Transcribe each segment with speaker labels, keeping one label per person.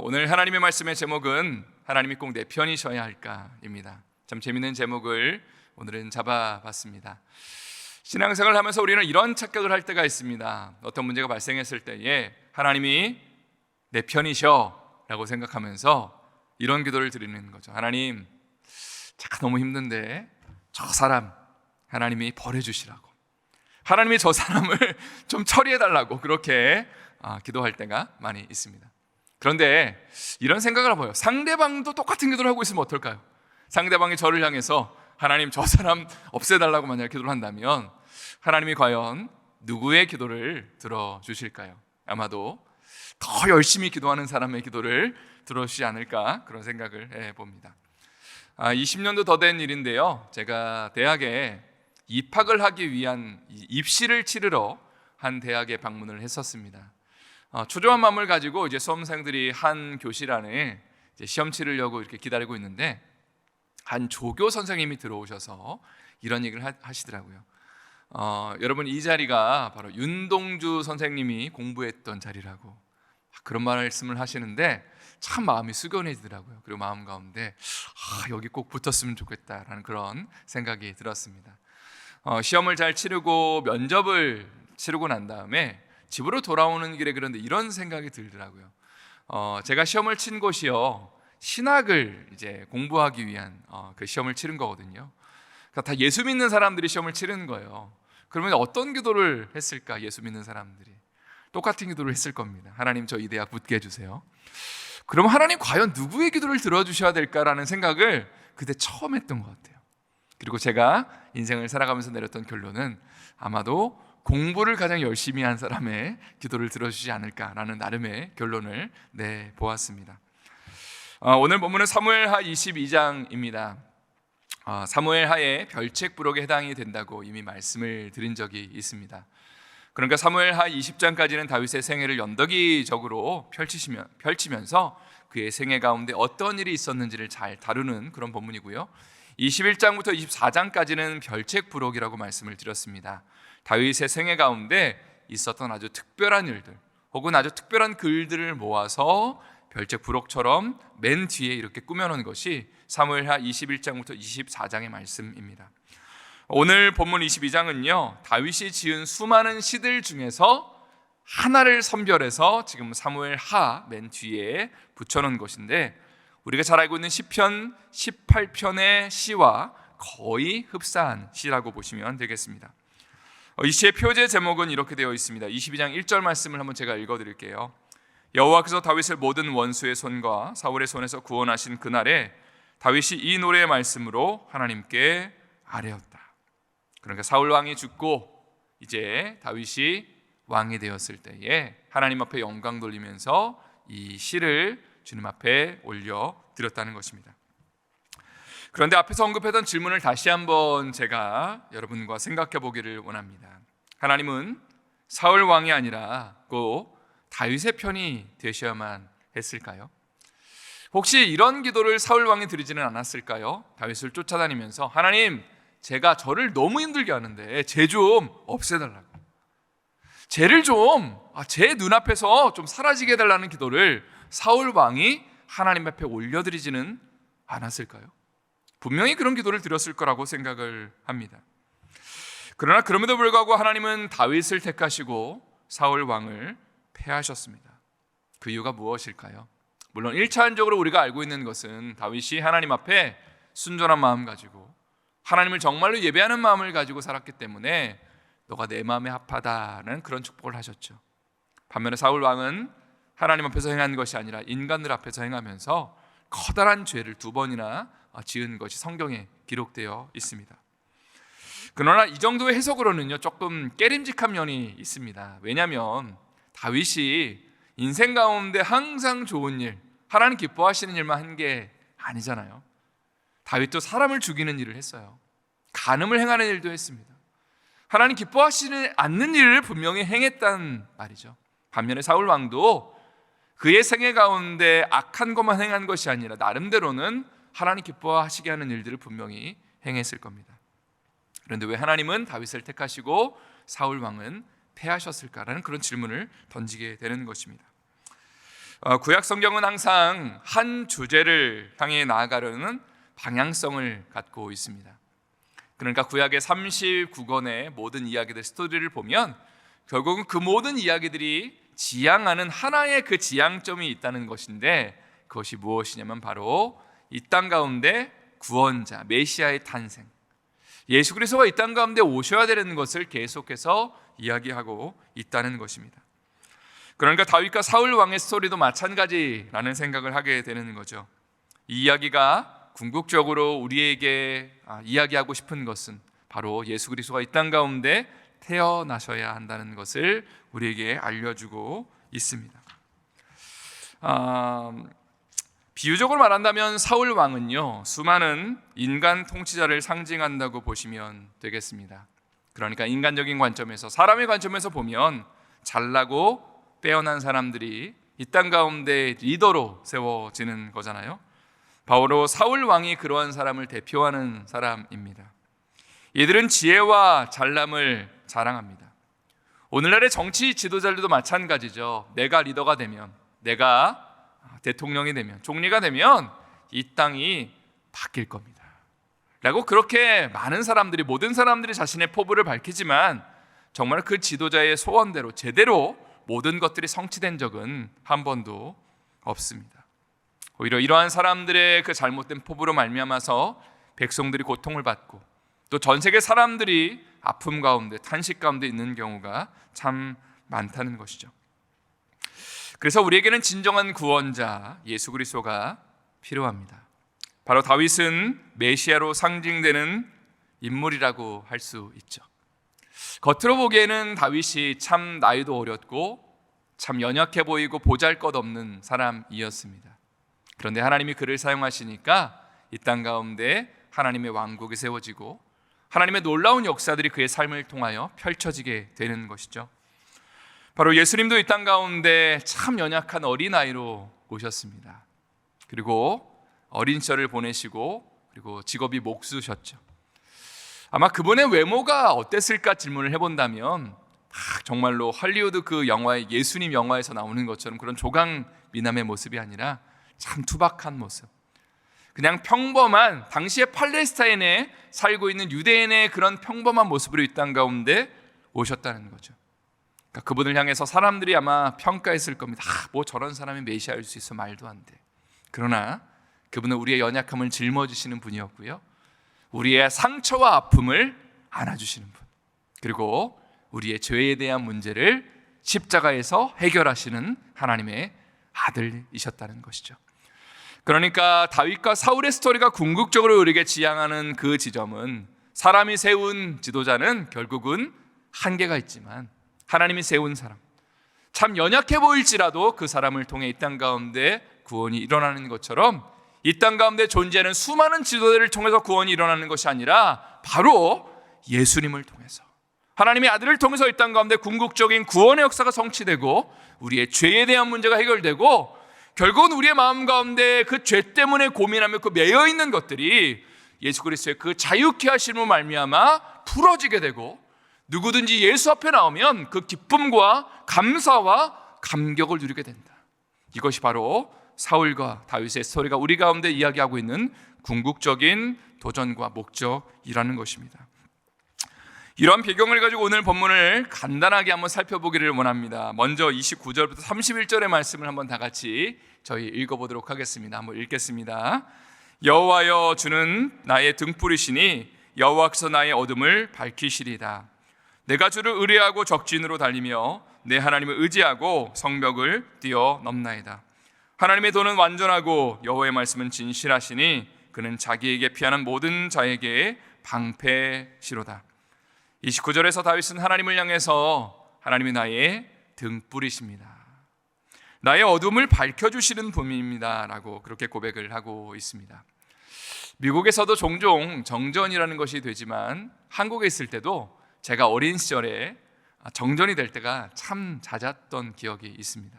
Speaker 1: 오늘 하나님의 말씀의 제목은 하나님이 꼭 내 편이셔야 할까입니다. 참 재밌는 제목을 오늘은 잡아봤습니다. 신앙생활을 하면서 우리는 이런 착각을 할 때가 있습니다. 어떤 문제가 발생했을 때에 하나님이 내 편이셔 라고 생각하면서 이런 기도를 드리는 거죠. 하나님, 제가 너무 힘든데 저 사람 하나님이 버려주시라고, 하나님이 저 사람을 좀 처리해달라고 그렇게 기도할 때가 많이 있습니다. 그런데 이런 생각을 해봐요. 상대방도 똑같은 기도를 하고 있으면 어떨까요? 상대방이 저를 향해서 하나님 저 사람 없애달라고 만약 기도를 한다면 하나님이 과연 누구의 기도를 들어주실까요? 아마도 더 열심히 기도하는 사람의 기도를 들어주시지 않을까, 그런 생각을 해봅니다. 20년도 더 된 일인데요, 제가 대학에 입학을 하기 위한 입시를 치르러 한 대학에 방문을 했었습니다. 초조한 마음을 가지고 이제 수험생들이 한 교실 안에 이제 시험 치르려고 이렇게 기다리고 있는데 한 조교 선생님이 들어오셔서 이런 얘기를 하시더라고요. 여러분, 이 자리가 바로 윤동주 선생님이 공부했던 자리라고, 그런 말씀을 하시는데 참 마음이 숙연해지더라고요. 그리고 마음 가운데 여기 꼭 붙었으면 좋겠다라는 그런 생각이 들었습니다. 시험을 잘 치르고 면접을 치르고 난 다음에 집으로 돌아오는 길에 그런데 이런 생각이 들더라고요. 제가 시험을 친 곳이요, 신학을 이제 공부하기 위한 그 시험을 치른 거거든요. 그러니까 다 예수 믿는 사람들이 시험을 치르는 거예요. 그러면 어떤 기도를 했을까? 예수 믿는 사람들이 똑같은 기도를 했을 겁니다. 하나님, 저 이 대학 붙게 해주세요. 그럼 하나님 과연 누구의 기도를 들어주셔야 될까라는 생각을 그때 처음 했던 것 같아요. 그리고 제가 인생을 살아가면서 내렸던 결론은 아마도 공부를 가장 열심히 한 사람의 기도를 들어주지 않을까라는 나름의 결론을 내보았습니다. 오늘 본문은 사무엘하 22장입니다. 사무엘하의 별책부록에 해당이 된다고 이미 말씀을 드린 적이 있습니다. 그러니까 사무엘하 20장까지는 다윗의 생애를 연덕이적으로 펼치면서 그의 생애 가운데 어떤 일이 있었는지를 잘 다루는 그런 본문이고요, 21장부터 24장까지는 별책부록이라고 말씀을 드렸습니다. 다윗의 생애 가운데 있었던 아주 특별한 일들 혹은 아주 특별한 글들을 모아서 별책부록처럼 맨 뒤에 이렇게 꾸며놓은 것이 사무엘하 21장부터 24장의 말씀입니다. 오늘 본문 22장은요, 다윗이 지은 수많은 시들 중에서 하나를 선별해서 지금 사무엘하 맨 뒤에 붙여놓은 것인데, 우리가 잘 알고 있는 시편 18편의 시와 거의 흡사한 시라고 보시면 되겠습니다. 이 시의 표제 제목은 이렇게 되어 있습니다. 22장 1절 말씀을 한번 제가 읽어드릴게요. 여호와께서 다윗을 모든 원수의 손과 사울의 손에서 구원하신 그날에 다윗이 이 노래의 말씀으로 하나님께 아뢰었다. 그러니까 사울 왕이 죽고 이제 다윗이 왕이 되었을 때에 하나님 앞에 영광 돌리면서 이 시를 주님 앞에 올려드렸다는 것입니다. 그런데 앞에서 언급했던 질문을 다시 한번 제가 여러분과 생각해 보기를 원합니다. 하나님은 사울 왕이 아니라 꼭 다윗의 편이 되셔야만 했을까요? 혹시 이런 기도를 사울 왕이 드리지는 않았을까요? 다윗을 쫓아다니면서 하나님, 제가 저를 너무 힘들게 하는데 죄 좀 없애달라고, 죄를 좀 제 눈앞에서 좀 사라지게 해달라는 기도를 사울 왕이 하나님 앞에 올려드리지는 않았을까요? 분명히 그런 기도를 드렸을 거라고 생각을 합니다. 그러나 그럼에도 불구하고 하나님은 다윗을 택하시고 사울 왕을 패하셨습니다. 그 이유가 무엇일까요? 물론 1차원적으로 우리가 알고 있는 것은 다윗이 하나님 앞에 순전한 마음 가지고 하나님을 정말로 예배하는 마음을 가지고 살았기 때문에 너가 내 마음에 합하다는 그런 축복을 하셨죠. 반면에 사울 왕은 하나님 앞에서 행한 것이 아니라 인간들 앞에서 행하면서 커다란 죄를 2번이나 지은 것이 성경에 기록되어 있습니다. 그러나 이 정도의 해석으로는요, 조금 깨림직한 면이 있습니다. 왜냐하면 다윗이 인생 가운데 항상 좋은 일, 하나님 기뻐하시는 일만 한 게 아니잖아요. 다윗도 사람을 죽이는 일을 했어요. 간음을 행하는 일도 했습니다. 하나님 기뻐하시지 않는 일을 분명히 행했단 말이죠. 반면에 사울 왕도 그의 생애 가운데 악한 것만 행한 것이 아니라 나름대로는 하나님 기뻐하시게 하는 일들을 분명히 행했을 겁니다. 그런데 왜 하나님은 다윗을 택하시고 사울 왕은 패하셨을까라는 그런 질문을 던지게 되는 것입니다. 구약 성경은 항상 한 주제를 향해 나아가려는 방향성을 갖고 있습니다. 그러니까 구약의 39권의 모든 이야기들 스토리를 보면 결국은 그 모든 이야기들이 지향하는 하나의 그 지향점이 있다는 것인데, 그것이 무엇이냐면 바로 이 땅 가운데 구원자 메시아의 탄생, 예수 그리스도가 이 땅 가운데 오셔야 되는 것을 계속해서 이야기하고 있다는 것입니다. 그러니까 다윗과 사울 왕의 스토리도 마찬가지라는 생각을 하게 되는 거죠. 이 이야기가 궁극적으로 우리에게 이야기하고 싶은 것은 바로 예수 그리스도가 이 땅 가운데 태어나셔야 한다는 것을 우리에게 알려주고 있습니다. 비유적으로 말한다면 사울 왕은요, 수많은 인간 통치자를 상징한다고 보시면 되겠습니다. 그러니까 인간적인 관점에서, 사람의 관점에서 보면 잘나고 빼어난 사람들이 이 땅 가운데 리더로 세워지는 거잖아요. 바로 사울 왕이 그러한 사람을 대표하는 사람입니다. 이들은 지혜와 잘남을 자랑합니다. 오늘날의 정치 지도자들도 마찬가지죠. 내가 리더가 되면, 내가 대통령이 되면, 총리가 되면 이 땅이 바뀔 겁니다 라고 그렇게 많은 사람들이, 모든 사람들이 자신의 포부를 밝히지만 정말 그 지도자의 소원대로 제대로 모든 것들이 성취된 적은 한 번도 없습니다. 오히려 이러한 사람들의 그 잘못된 포부로 말미암아서 백성들이 고통을 받고 또 전 세계 사람들이 아픔 가운데, 탄식 가운데 있는 경우가 참 많다는 것이죠. 그래서 우리에게는 진정한 구원자 예수 그리스도가 필요합니다. 바로 다윗은 메시아로 상징되는 인물이라고 할 수 있죠. 겉으로 보기에는 다윗이 참 나이도 어렸고 참 연약해 보이고 보잘것없는 사람이었습니다. 그런데 하나님이 그를 사용하시니까 이 땅 가운데 하나님의 왕국이 세워지고 하나님의 놀라운 역사들이 그의 삶을 통하여 펼쳐지게 되는 것이죠. 바로 예수님도 이 땅 가운데 참 연약한 어린아이로 오셨습니다. 그리고 어린 시절을 보내시고 그리고 직업이 목수셨죠. 아마 그분의 외모가 어땠을까 질문을 해본다면 정말로 할리우드 그 영화의 예수님 영화에서 나오는 것처럼 그런 조강 미남의 모습이 아니라 참 투박한 모습, 그냥 평범한, 당시에 팔레스타인에 살고 있는 유대인의 그런 평범한 모습으로 이 땅 가운데 오셨다는 거죠. 그러니까 그분을 향해서 사람들이 아마 평가했을 겁니다. 뭐 저런 사람이 메시아일 수 있어, 말도 안 돼. 그러나 그분은 우리의 연약함을 짊어지시는 분이었고요, 우리의 상처와 아픔을 안아주시는 분, 그리고 우리의 죄에 대한 문제를 십자가에서 해결하시는 하나님의 아들이셨다는 것이죠. 그러니까 다윗과 사울의 스토리가 궁극적으로 우리에게 지향하는 그 지점은, 사람이 세운 지도자는 결국은 한계가 있지만 하나님이 세운 사람, 참 연약해 보일지라도 그 사람을 통해 이 땅 가운데 구원이 일어나는 것처럼, 이 땅 가운데 존재하는 수많은 지도자를 통해서 구원이 일어나는 것이 아니라 바로 예수님을 통해서, 하나님의 아들을 통해서 이 땅 가운데 궁극적인 구원의 역사가 성취되고 우리의 죄에 대한 문제가 해결되고 결국은 우리의 마음 가운데 그 죄 때문에 고민하며 그 매여 있는 것들이 예수 그리스도의 그 자유케 하심으로 말미암아 풀어지게 되고, 누구든지 예수 앞에 나오면 그 기쁨과 감사와 감격을 누리게 된다. 이것이 바로 사울과 다윗의 스토리가 우리 가운데 이야기하고 있는 궁극적인 도전과 목적이라는 것입니다. 이런 배경을 가지고 오늘 본문을 간단하게 한번 살펴보기를 원합니다. 먼저 29절부터 31절의 말씀을 한번 다 같이 저희 읽어보도록 하겠습니다. 한번 읽겠습니다. 여호와여, 주는 나의 등불이시니 여호와께서 나의 어둠을 밝히시리다. 내가 주를 의뢰하고 적진으로 달리며 내 하나님을 의지하고 성벽을 뛰어넘나이다. 하나님의 도는 완전하고 여호와의 말씀은 진실하시니 그는 자기에게 피하는 모든 자에게 방패시로다. 29절에서 다윗은 하나님을 향해서 하나님이 나의 등불이십니다, 나의 어둠을 밝혀주시는 분입니다 라고 그렇게 고백을 하고 있습니다. 미국에서도 종종 정전이라는 것이 되지만 한국에 있을 때도 제가 어린 시절에 정전이 될 때가 참 잦았던 기억이 있습니다.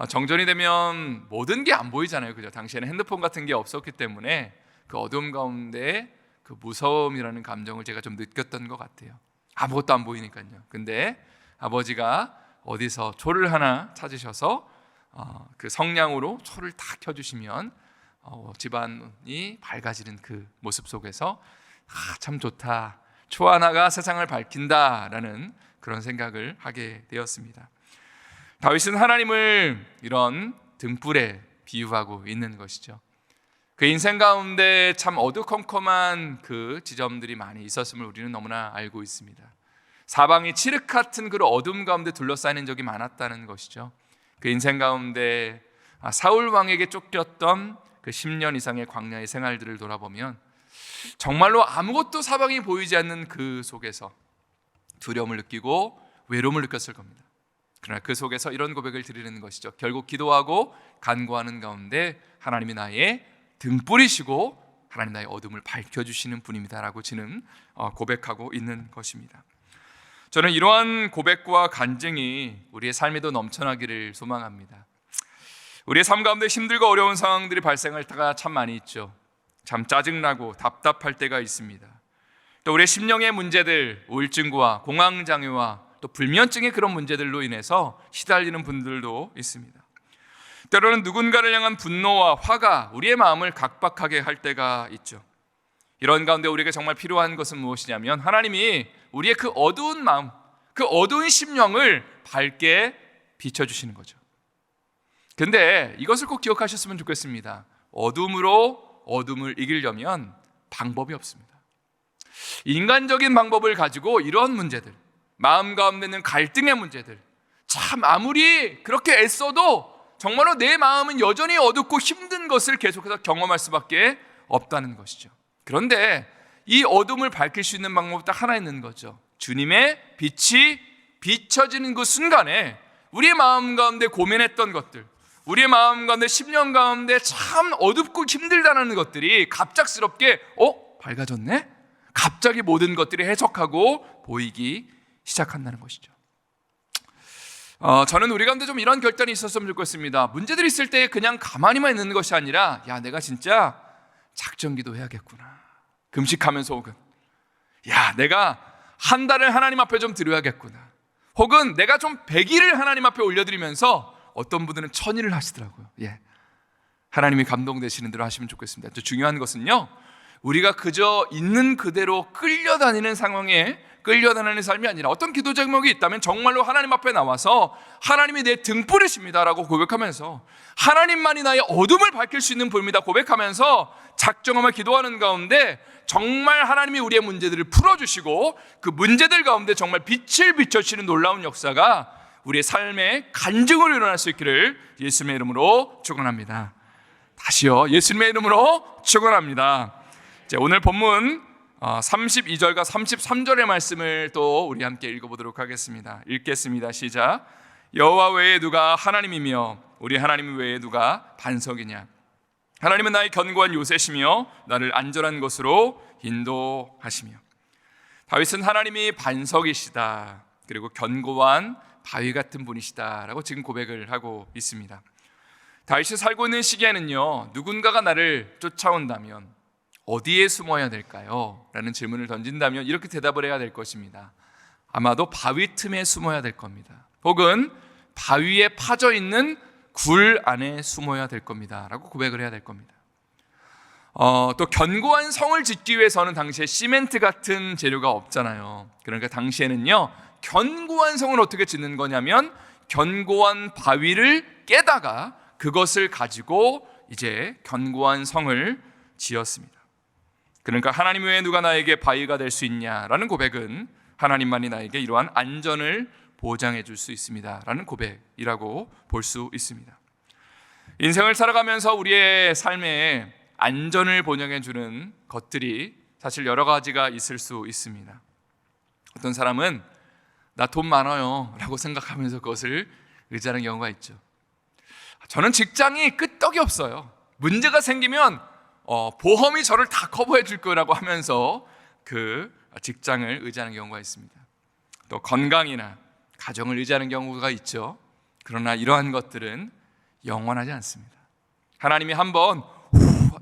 Speaker 1: 정전이 되면 모든 게 안 보이잖아요, 그죠? 당시에는 핸드폰 같은 게 없었기 때문에 그 어둠 가운데 그 무서움이라는 감정을 제가 좀 느꼈던 것 같아요. 아무것도 안 보이니까요. 근데 아버지가 어디서 초를 하나 찾으셔서 그 성냥으로 초를 딱 켜주시면 집안이 밝아지는 그 모습 속에서 참 좋다, 초 하나가 세상을 밝힌다라는 그런 생각을 하게 되었습니다. 다윗은 하나님을 이런 등불에 비유하고 있는 것이죠. 그 인생 가운데 참 어두컴컴한 그 지점들이 많이 있었음을 우리는 너무나 알고 있습니다. 사방이 칠흑 같은 그런 어둠 가운데 둘러싸이는 적이 많았다는 것이죠. 그 인생 가운데 사울 왕에게 쫓겼던 그 10년 이상의 광야의 생활들을 돌아보면 정말로 아무것도 사방이 보이지 않는 그 속에서 두려움을 느끼고 외로움을 느꼈을 겁니다. 그러나 그 속에서 이런 고백을 드리는 것이죠. 결국 기도하고 간구하는 가운데 하나님이 나의 등불이시고 하나님 나의 어둠을 밝혀주시는 분입니다라고 지금 고백하고 있는 것입니다. 저는 이러한 고백과 간증이 우리의 삶에도 넘쳐나기를 소망합니다. 우리의 삶 가운데 힘들고 어려운 상황들이 발생할 때가 참 많이 있죠. 참 짜증나고 답답할 때가 있습니다. 또 우리의 심령의 문제들, 우울증과 공황장애와 또 불면증의 그런 문제들로 인해서 시달리는 분들도 있습니다. 때로는 누군가를 향한 분노와 화가 우리의 마음을 각박하게 할 때가 있죠. 이런 가운데 우리에게 정말 필요한 것은 무엇이냐면 하나님이 우리의 그 어두운 마음, 그 어두운 심령을 밝게 비춰주시는 거죠. 근데 이것을 꼭 기억하셨으면 좋겠습니다. 어둠으로 어둠을 이기려면 방법이 없습니다. 인간적인 방법을 가지고 이런 문제들, 마음 가운데 있는 갈등의 문제들, 참 아무리 그렇게 애써도 정말로 내 마음은 여전히 어둡고 힘든 것을 계속해서 경험할 수밖에 없다는 것이죠. 그런데 이 어둠을 밝힐 수 있는 방법은 딱 하나 있는 거죠. 주님의 빛이 비춰지는 그 순간에 우리의 마음 가운데 고민했던 것들, 우리의 마음 가운데 10년 가운데 참 어둡고 힘들다는 것들이 갑작스럽게 밝아졌네? 갑자기 모든 것들이 해석하고 보이기 시작한다는 것이죠. 저는 우리 가운데 좀 이런 결단이 있었으면 좋겠습니다. 문제들이 있을 때 그냥 가만히만 있는 것이 아니라 내가 진짜 작정기도 해야겠구나. 금식하면서 혹은 내가 한 달을 하나님 앞에 좀 드려야겠구나. 혹은 내가 좀 100일을 하나님 앞에 올려드리면서 어떤 분들은 1000일을 하시더라고요. 하나님이 감동되시는 대로 하시면 좋겠습니다. 또 중요한 것은요, 우리가 그저 있는 그대로 끌려다니는 상황에 끌려다니는 삶이 아니라 어떤 기도 제목이 있다면 정말로 하나님 앞에 나와서 하나님이 내 등불이십니다라고 고백하면서 하나님만이 나의 어둠을 밝힐 수 있는 분입니다 고백하면서 작정하며 기도하는 가운데 정말 하나님이 우리의 문제들을 풀어주시고 그 문제들 가운데 정말 빛을 비춰주시는 놀라운 역사가 우리의 삶의 간증으로 일어날 수 있기를 예수님의 이름으로 축원합니다. 다시요, 예수님의 이름으로 축원합니다. 오늘 본문 32절과 33절의 말씀을 또 우리 함께 읽어보도록 하겠습니다. 읽겠습니다. 시작. 여호와 외에 누가 하나님이며 우리 하나님 외에 누가 반석이냐. 하나님은 나의 견고한 요새시며 나를 안전한 곳으로 인도하시며. 다윗은 하나님이 반석이시다, 그리고 견고한 바위 같은 분이시다라고 지금 고백을 하고 있습니다. 다윗이 살고 있는 시기에는요, 누군가가 나를 쫓아온다면 어디에 숨어야 될까요? 라는 질문을 던진다면 이렇게 대답을 해야 될 것입니다. 아마도 바위 틈에 숨어야 될 겁니다. 혹은 바위에 파져 있는 굴 안에 숨어야 될 겁니다 라고 고백을 해야 될 겁니다. 또 견고한 성을 짓기 위해서는 당시에 시멘트 같은 재료가 없잖아요. 그러니까 당시에는요, 견고한 성을 어떻게 짓는 거냐면 견고한 바위를 깨다가 그것을 가지고 이제 견고한 성을 지었습니다. 그러니까 하나님 외에 누가 나에게 바위가 될 수 있냐라는 고백은 하나님만이 나에게 이러한 안전을 보장해 줄 수 있습니다 라는 고백이라고 볼 수 있습니다. 인생을 살아가면서 우리의 삶에 안전을 보장해 주는 것들이 사실 여러 가지가 있을 수 있습니다. 어떤 사람은 나 돈 많아요 라고 생각하면서 그것을 의지하는 경우가 있죠. 저는 직장이 끄떡이 없어요. 문제가 생기면 보험이 저를 다 커버해 줄 거라고 하면서 그 직장을 의지하는 경우가 있습니다. 또 건강이나 가정을 의지하는 경우가 있죠. 그러나 이러한 것들은 영원하지 않습니다. 하나님이 한번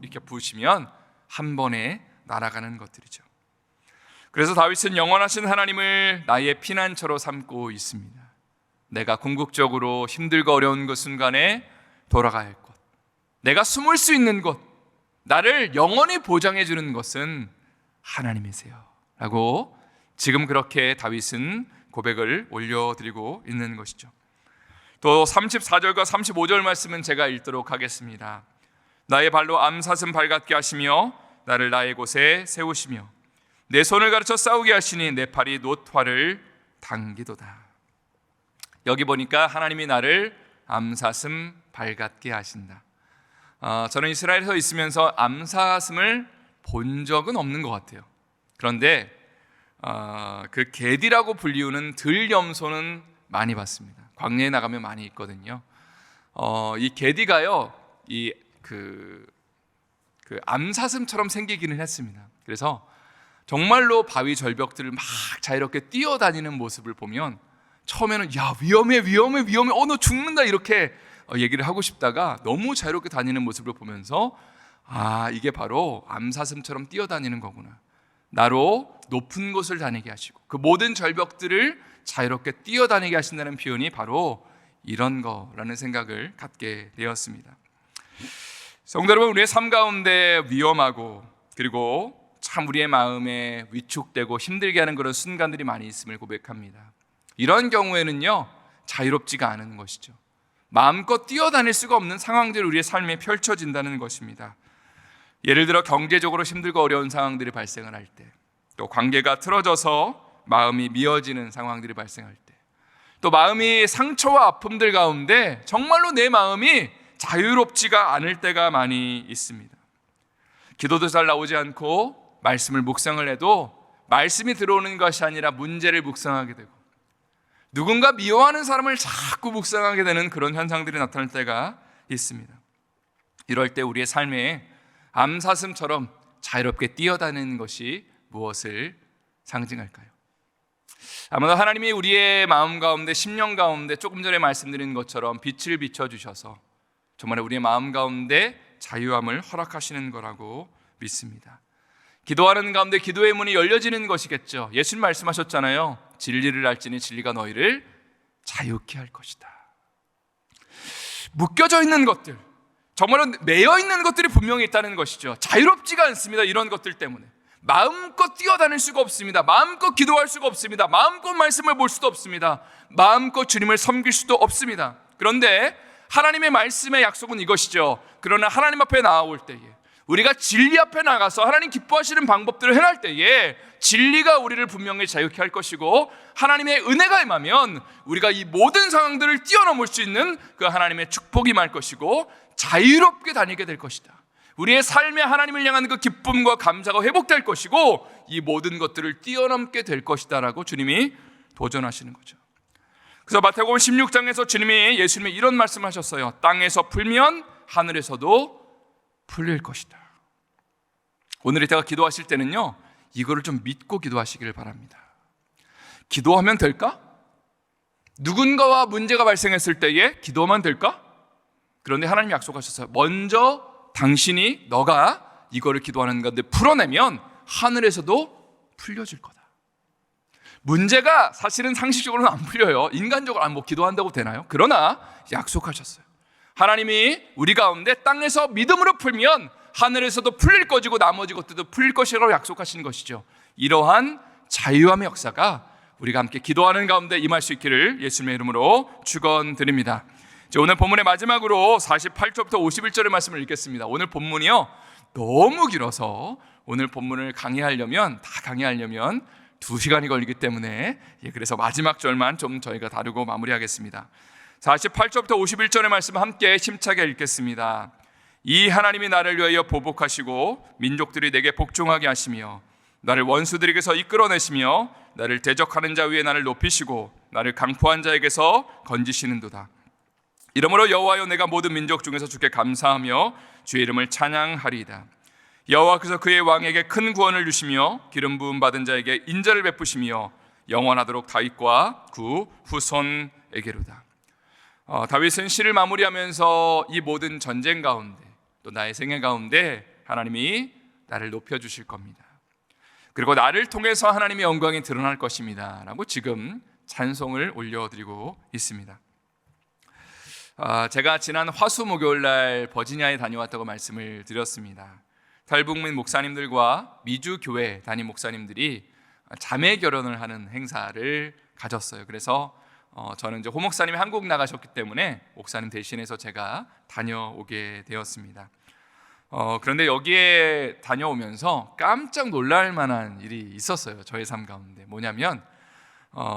Speaker 1: 이렇게 부으시면 한 번에 날아가는 것들이죠. 그래서 다윗은 영원하신 하나님을 나의 피난처로 삼고 있습니다. 내가 궁극적으로 힘들고 어려운 그 순간에 돌아가야 할 곳, 내가 숨을 수 있는 곳, 나를 영원히 보장해 주는 것은 하나님이세요 라고 지금 그렇게 다윗은 고백을 올려드리고 있는 것이죠. 또 34절과 35절 말씀은 제가 읽도록 하겠습니다. 나의 발로 암사슴 발같게 하시며 나를 나의 곳에 세우시며 내 손을 가르쳐 싸우게 하시니 내 팔이 놋화를 당기도다. 여기 보니까 하나님이 나를 암사슴 발같게 하신다. 저는 이스라엘에서 있으면서 암사슴을 본 적은 없는 것 같아요. 그런데 그 게디라고 불리우는 들염소는 많이 봤습니다. 광야에 나가면 많이 있거든요. 이 게디가요, 그 암사슴처럼 생기기는 했습니다. 그래서 정말로 바위 절벽들을 막 자유롭게 뛰어다니는 모습을 보면 처음에는 야 위험해 너 죽는다 이렇게 얘기를 하고 싶다가 너무 자유롭게 다니는 모습을 보면서 이게 바로 암사슴처럼 뛰어다니는 거구나, 나로 높은 곳을 다니게 하시고 그 모든 절벽들을 자유롭게 뛰어다니게 하신다는 표현이 바로 이런 거라는 생각을 갖게 되었습니다. 성도 여러분, 우리의 삶 가운데 위험하고 그리고 참 우리의 마음에 위축되고 힘들게 하는 그런 순간들이 많이 있음을 고백합니다. 이런 경우에는요, 자유롭지가 않은 것이죠. 마음껏 뛰어다닐 수가 없는 상황들이 우리의 삶에 펼쳐진다는 것입니다. 예를 들어 경제적으로 힘들고 어려운 상황들이 발생을 할 때, 또 관계가 틀어져서 마음이 미어지는 상황들이 발생할 때, 또 마음이 상처와 아픔들 가운데 정말로 내 마음이 자유롭지가 않을 때가 많이 있습니다. 기도도 잘 나오지 않고 말씀을 묵상을 해도 말씀이 들어오는 것이 아니라 문제를 묵상하게 되고 누군가 미워하는 사람을 자꾸 묵상하게 되는 그런 현상들이 나타날 때가 있습니다. 이럴 때 우리의 삶에 암사슴처럼 자유롭게 뛰어다니는 것이 무엇을 상징할까요? 아마도 하나님이 우리의 마음 가운데, 심령 가운데 조금 전에 말씀드린 것처럼 빛을 비춰주셔서 정말 우리의 마음 가운데 자유함을 허락하시는 거라고 믿습니다. 기도하는 가운데 기도의 문이 열려지는 것이겠죠. 예수님 말씀하셨잖아요. 진리를 알지니 진리가 너희를 자유케 할 것이다. 묶여져 있는 것들, 정말로 매여 있는 것들이 분명히 있다는 것이죠. 자유롭지가 않습니다. 이런 것들 때문에 마음껏 뛰어다닐 수가 없습니다. 마음껏 기도할 수가 없습니다. 마음껏 말씀을 볼 수도 없습니다. 마음껏 주님을 섬길 수도 없습니다. 그런데 하나님의 말씀의 약속은 이것이죠. 그러나 하나님 앞에 나아올 때에, 우리가 진리 앞에 나가서 하나님 기뻐하시는 방법들을 행할 때에 진리가 우리를 분명히 자유케 할 것이고, 하나님의 은혜가 임하면 우리가 이 모든 상황들을 뛰어넘을 수 있는 그 하나님의 축복이 임할 것이고 자유롭게 다니게 될 것이다. 우리의 삶에 하나님을 향한 그 기쁨과 감사가 회복될 것이고 이 모든 것들을 뛰어넘게 될 것이다 라고 주님이 도전하시는 거죠. 그래서 마태복음 16장에서 예수님이 이런 말씀을 하셨어요. 땅에서 풀면 하늘에서도 풀릴 것이다. 오늘 이따가 기도하실 때는요, 이거를 좀 믿고 기도하시기를 바랍니다. 기도하면 될까? 누군가와 문제가 발생했을 때에 기도하면 될까? 그런데 하나님이 약속하셨어요. 먼저 너가 이거를 기도하는 가운데 풀어내면 하늘에서도 풀려질 거다. 문제가 사실은 상식적으로는 안 풀려요. 인간적으로 기도한다고 되나요? 그러나 약속하셨어요. 하나님이 우리 가운데 땅에서 믿음으로 풀면 하늘에서도 풀릴 것이고 나머지 것들도 풀릴 것이라고 약속하신 것이죠. 이러한 자유함의 역사가 우리가 함께 기도하는 가운데 임할 수 있기를 예수님의 이름으로 축원드립니다. 오늘 본문의 마지막으로 48절부터 51절의 말씀을 읽겠습니다. 오늘 본문이요, 너무 길어서 오늘 본문을 강의하려면 2시간이 걸리기 때문에 그래서 마지막 절만 좀 저희가 다루고 마무리하겠습니다. 48절부터 51절의 말씀 함께 힘차게 읽겠습니다. 이 하나님이 나를 위하여 보복하시고 민족들이 내게 복종하게 하시며 나를 원수들에게서 이끌어내시며 나를 대적하는 자 위에 나를 높이시고 나를 강포한 자에게서 건지시는도다. 이러므로 여호와여, 내가 모든 민족 중에서 주께 감사하며 주의 이름을 찬양하리이다. 여호와께서 그의 왕에게 큰 구원을 주시며 기름 부음 받은 자에게 인자를 베푸시며 영원하도록 다윗과 그 후손에게로다. 다윗은 시를 마무리하면서 이 모든 전쟁 가운데 또 나의 생애 가운데 하나님이 나를 높여주실 겁니다. 그리고 나를 통해서 하나님의 영광이 드러날 것입니다 라고 지금 찬송을 올려드리고 있습니다. 제가 지난 화수목요일 날 버지니아에 다녀왔다고 말씀을 드렸습니다. 탈북민 목사님들과 미주교회 담임 목사님들이 자매 결혼을 하는 행사를 가졌어요. 그래서 저는 이제 호 목사님이 한국 나가셨기 때문에 목사님 대신해서 제가 다녀오게 되었습니다. 그런데 여기에 다녀오면서 깜짝 놀랄 만한 일이 있었어요. 저의 삶 가운데. 뭐냐면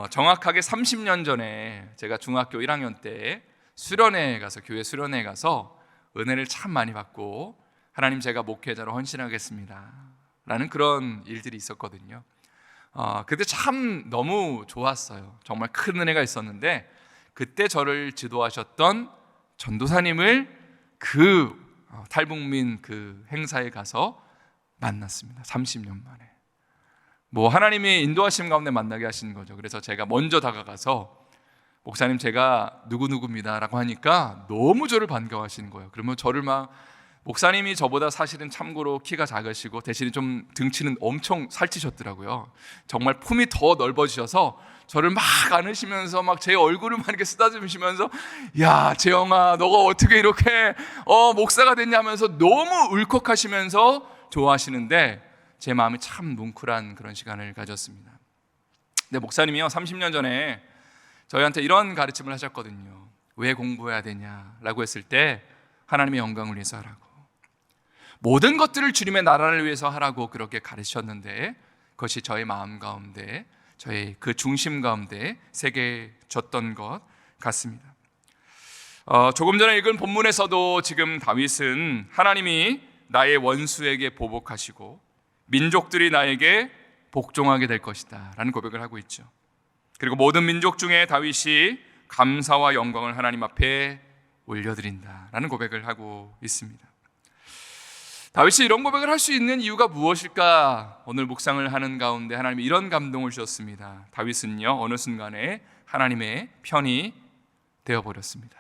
Speaker 1: 정확하게 30년 전에 제가 중학교 1학년 때 수련회에 가서, 교회 수련회에 가서 은혜를 참 많이 받고 하나님, 제가 목회자로 헌신하겠습니다 라는 그런 일들이 있었거든요. 그때 참 너무 좋았어요. 정말 큰 은혜가 있었는데, 그때 저를 지도하셨던 전도사님을 그 탈북민 그 행사에 가서 만났습니다. 30년 만에. 하나님이 인도하심 가운데 만나게 하신 거죠. 그래서 제가 먼저 다가가서 목사님, 제가 누구누구입니다 라고 하니까 너무 저를 반가워하시는 거예요. 그러면 저를 목사님이 저보다 사실은 참고로 키가 작으시고 대신에 좀 등치는 엄청 살찌셨더라고요. 정말 품이 더 넓어지셔서 저를 막 안으시면서 막 제 얼굴을 막 이렇게 쓰다듬으시면서, 야 재영아, 너가 어떻게 이렇게 목사가 됐냐면서 너무 울컥하시면서 좋아하시는데, 제 마음이 참 뭉클한 그런 시간을 가졌습니다. 근데 목사님이요, 30년 전에 저희한테 이런 가르침을 하셨거든요. 왜 공부해야 되냐라고 했을 때, 하나님의 영광을 위해서 하라고, 모든 것들을 주님의 나라를 위해서 하라고 그렇게 가르치셨는데, 그것이 저의 마음 가운데, 저의 그 중심 가운데 새겨졌던 것 같습니다. 조금 전에 읽은 본문에서도 지금 다윗은 하나님이 나의 원수에게 보복하시고 민족들이 나에게 복종하게 될 것이다 라는 고백을 하고 있죠. 그리고 모든 민족 중에 다윗이 감사와 영광을 하나님 앞에 올려드린다 라는 고백을 하고 있습니다. 다윗이 이런 고백을 할 수 있는 이유가 무엇일까? 오늘 묵상을 하는 가운데 하나님이 이런 감동을 주셨습니다. 다윗은요, 어느 순간에 하나님의 편이 되어버렸습니다.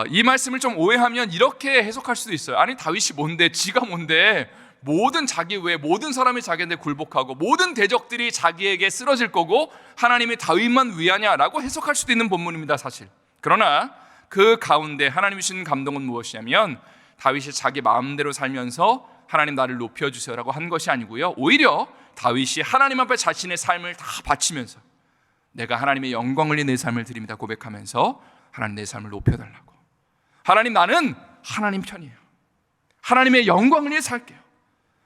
Speaker 1: 이 말씀을 좀 오해하면 이렇게 해석할 수도 있어요. 아니, 다윗이 뭔데, 지가 뭔데, 모든 자기 외에 모든 사람이 자기한테 굴복하고 모든 대적들이 자기에게 쓰러질 거고 하나님이 다윗만 위하냐라고 해석할 수도 있는 본문입니다, 사실. 그러나 그 가운데 하나님이 주신 감동은 무엇이냐면, 다윗이 자기 마음대로 살면서 하나님 나를 높여주세요라고 한 것이 아니고요, 오히려 다윗이 하나님 앞에 자신의 삶을 다 바치면서 내가 하나님의 영광을 위해 내 삶을 드립니다 고백하면서 하나님, 내 삶을 높여달라고, 하나님, 나는 하나님 편이에요, 하나님의 영광을 위해 살게요,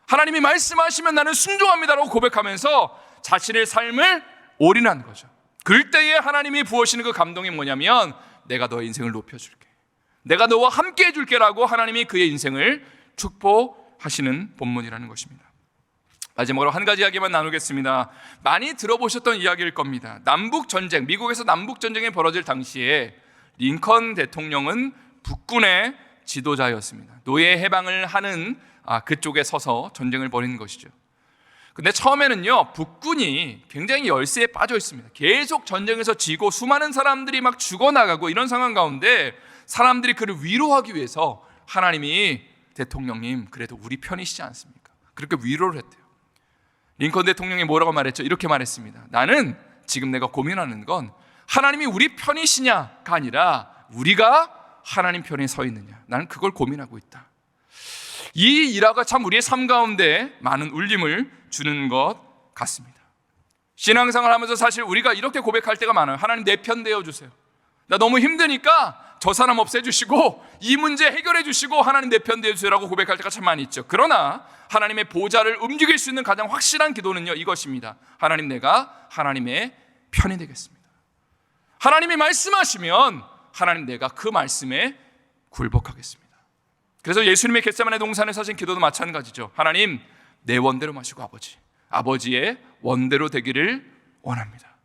Speaker 1: 하나님이 말씀하시면 나는 순종합니다라고 고백하면서 자신의 삶을 올인한 거죠. 그럴 때에 하나님이 부으시는 그 감동이 뭐냐면, 내가 너의 인생을 높여줄게, 내가 너와 함께 해줄게 라고 하나님이 그의 인생을 축복하시는 본문이라는 것입니다. 마지막으로 한 가지 이야기만 나누겠습니다. 많이 들어보셨던 이야기일 겁니다. 남북전쟁, 미국에서 남북전쟁이 벌어질 당시에 링컨 대통령은 북군의 지도자였습니다. 노예 해방을 하는 그쪽에 서서 전쟁을 벌이는 것이죠. 근데 처음에는요, 북군이 굉장히 열세에 빠져 있습니다. 계속 전쟁에서 지고 수많은 사람들이 막 죽어나가고 이런 상황 가운데 사람들이 그를 위로하기 위해서 하나님이, 대통령님 그래도 우리 편이시지 않습니까? 그렇게 위로를 했대요. 링컨 대통령이 뭐라고 말했죠? 이렇게 말했습니다. 나는 지금 내가 고민하는 건 하나님이 우리 편이시냐가 아니라 우리가 하나님 편에 서 있느냐, 나는 그걸 고민하고 있다. 이 일화가 참 우리의 삶 가운데 많은 울림을 주는 것 같습니다. 신앙생활 하면서 사실 우리가 이렇게 고백할 때가 많아요. 하나님, 내 편 되어주세요. 나 너무 힘드니까 저 사람 없애주시고 이 문제 해결해 주시고 하나님 내 편 되어주세요라고 고백할 때가 참 많이 있죠. 그러나 하나님의 보좌를 움직일 수 있는 가장 확실한 기도는요, 이것입니다. 하나님, 내가 하나님의 편이 되겠습니다. 하나님이 말씀하시면 하나님, 내가 그 말씀에 굴복하겠습니다. 그래서 예수님의 겟세마네 동산에서 하신 기도도 마찬가지죠. 하나님, 내 원대로 마시고 아버지의 원대로 되기를 원합니다.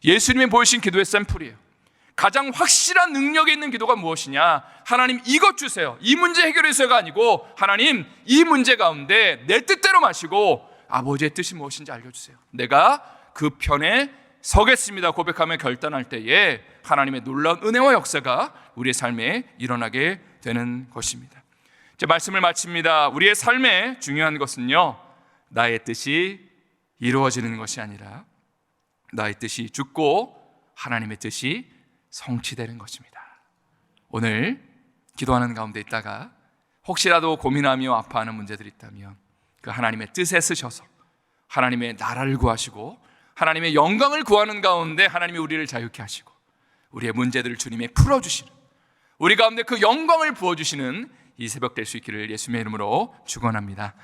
Speaker 1: 예수님이 보이신 기도의 샘플이에요. 가장 확실한 능력이 있는 기도가 무엇이냐? 하나님, 이것 주세요, 이 문제 해결해 주세요가 아니고, 하나님, 이 문제 가운데 내 뜻대로 마시고 아버지의 뜻이 무엇인지 알려주세요, 내가 그 편에 서겠습니다 고백하며 결단할 때에 하나님의 놀라운 은혜와 역사가 우리의 삶에 일어나게 되는 것입니다. 제 말씀을 마칩니다. 우리의 삶에 중요한 것은요, 나의 뜻이 이루어지는 것이 아니라 나의 뜻이 죽고 하나님의 뜻이 성취되는 것입니다. 오늘 기도하는 가운데 있다가 혹시라도 고민하며 아파하는 문제들이 있다면 그 하나님의 뜻에 쓰셔서 하나님의 나라를 구하시고 하나님의 영광을 구하는 가운데 하나님이 우리를 자유케 하시고 우리의 문제들을 주님의 풀어주시는, 우리 가운데 그 영광을 부어주시는 이 새벽 될 수 있기를 예수님의 이름으로 축원합니다.